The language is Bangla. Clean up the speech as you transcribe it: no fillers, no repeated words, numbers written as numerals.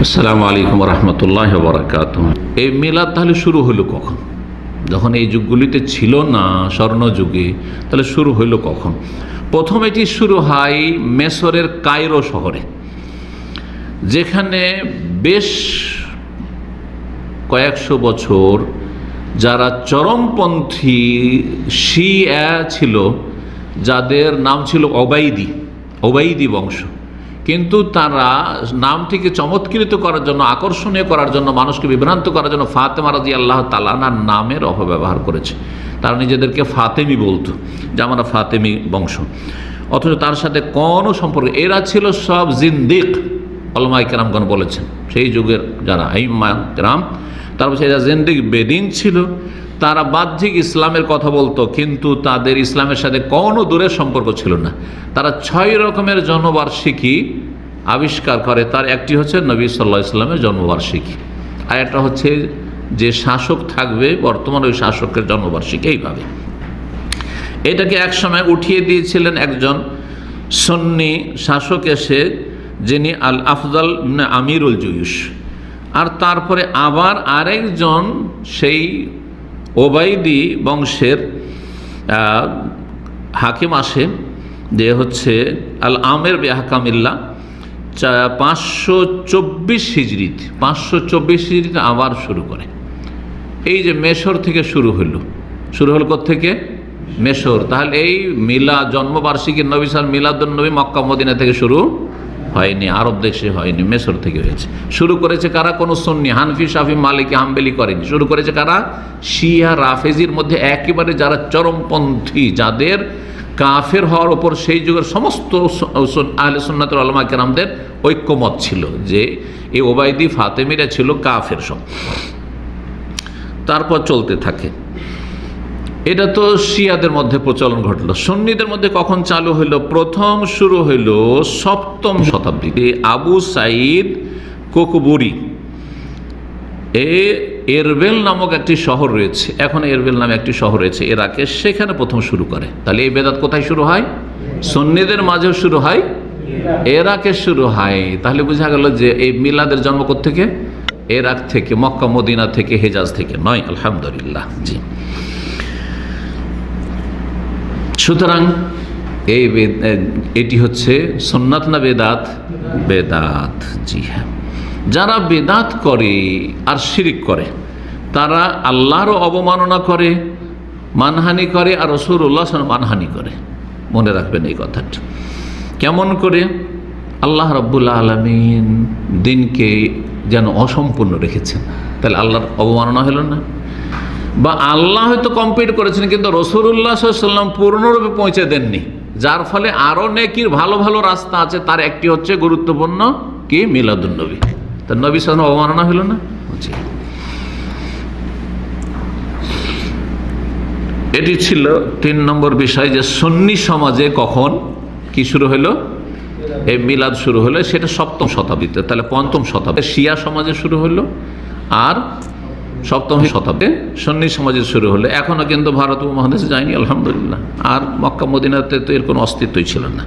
আসসালামু আলাইকুম রহমতুল্লাহ বারাকাতুহু। এই মিলাদ তাহলে শুরু হলো কখন? যখন এই যুগগুলিতে ছিল না, স্বর্ণযুগে, তাহলে শুরু হইল কখন? প্রথম এটি শুরু হয় মেসরের কায়রো শহরে, যেখানে বেশ কয়েকশো বছর যারা চরমপন্থী শিয়া ছিল, যাদের নাম ছিল ওবাইদি বংশ, কিন্তু তারা নামটিকে চমৎকৃত করার জন্য, আকর্ষণীয় করার জন্য, মানুষকে বিভ্রান্ত করার জন্য ফাতেমা রাদিয়াল্লাহু তাআলা আনহার নামের অপব্যবহার করেছে। তারা নিজেদেরকে ফাতেমি বলতো, যে আমরা ফাতেমি বংশ, অথচ তার সাথে কোনো সম্পর্ক। এরা ছিল সব জিন্দিক, উলামায়ে কেরামগণ বলেছেন সেই যুগের যারা আইম্মা কেরাম, তারপর এরা জিন্দিক বেদিন ছিল। তারা বাহ্যিক ইসলামের কথা বলতো, কিন্তু তাদের ইসলামের সাথে কোনো দূরের সম্পর্ক ছিল না। তারা 6 রকমের জন্মবার্ষিকী আবিষ্কার করে। তার একটি হচ্ছে নবী সাল্লাল্লাহু আলাইহি ওয়াসাল্লামের জন্মবার্ষিকী, আর একটা হচ্ছে যে শাসক থাকবে বর্তমান, ওই শাসকের জন্মবার্ষিকী। এইভাবে এটাকে একসময় উঠিয়ে দিয়েছিলেন একজন সুন্নি শাসক এসে, যিনি আল আফজাল আমিরুল জুয়ুশ। আর তারপরে আবার আরেকজন সেই ওবাইদি বংশের হাকিম আসে, যে হচ্ছে আল আমের বেহাকামিল্লা, 524 হিজরিতে 524 হিজরিতে আবার শুরু করে। এই যে মেসর থেকে শুরু হলো কোত্থেকে? মেসর। তাহলে এই মিলাদ, জন্মবার্ষিকী নবী সাল্লাল্লাহু মিলাদুন নবী মক্কা মদিনা থেকে শুরু হয়নি, আরব দেশে হয়নি, মেসর থেকে হয়েছে। শুরু করেছে কারা? কোনো সুন্নি, হানফি, শাফি, মালিকি, হাম্বলি করেনি। শুরু করেছে কারা? শিয়া রাফেজির মধ্যে একেবারে যারা চরমপন্থী, যাদের কাফের হওয়ার ওপর সেই যুগের সমস্ত আহলে সুন্নাতের উলামা কেরামদের ঐক্যমত ছিল যে এই ওবাইদি ফাতেমিরা ছিল কাফের সব। তারপর চলতে থাকে। এটা তো শিয়াদের মধ্যে প্রচলন ঘটলো। সুন্নিদের মধ্যে কখন চালু হইল? প্রথম শুরু হইল 7ম শতাব্দীতে। আবু সাইদ কোকবুরি, এরবেল নামক একটি শহর রয়েছে, এখন এরবেল নামে একটি শহর রয়েছে ইরাকে, সেখানে প্রথম শুরু করে। তাহলে এই বেদাত কোথায় শুরু হয়? সুন্নিদের মাঝেও শুরু হয়, ইরাকে শুরু হয়। তাহলে বোঝা গেল যে এই মিলাদের জন্ম কোত্থেকে? ইরাক থেকে, মক্কা মদিনা থেকে, হেজাজ থেকে নয়। আলহামদুলিল্লাহ। জি, সুতরাং এটি হচ্ছে সুন্নাত না বেদাত? বেদাত। জি হ্যাঁ। যারা বেদাত করে আর শিরিক করে, তারা আল্লাহরও অবমাননা করে, মানহানি করে, আর রাসূলুল্লাহ সাল্লাল্লাহু আলাইহি ওয়াসাল্লাম মানহানি করে। মনে রাখবেন এই কথাটা। কেমন করে? আল্লাহ রাব্বুল আলামিন দিনকে যেন অসম্পূর্ণ রেখেছেন, তাহলে আল্লাহর অবমাননা হলো না? বা আল্লাহ হয়তো কমপ্লিট করেছেন, কিন্তু রাসূলুল্লাহ সাল্লাল্লাহু আলাইহি ওয়াসাল্লাম পূর্ণরূপে পৌঁছে দেননি, যার ফলে আরও নেকির ভালো ভালো রাস্তা আছে। তার একটি হচ্ছে গুরুত্বপূর্ণ কি? মিলাদুন নবী। তার নবী সাল্লাল্লাহু আলাইহি ওয়াসাল্লাম অবমাননা হলো না? এটি ছিল 3 নম্বর বিষয়, যে সুন্নি সমাজে কখন কি শুরু হলো? এই মিলাদ শুরু হলো, সেটা 7ম শতাব্দীতে। তাহলে 5ম শতাব্দী শিয়া সমাজে শুরু হলো, আর 7ম শতাব্দে সুন্নি সমাজে শুরু হলো। এখনও কিন্তু ভারত উপমহাদেশে যায়নি, আলহামদুলিল্লাহ। আর মক্কা মদিনাতে তো এর কোনো অস্তিত্বই ছিল না।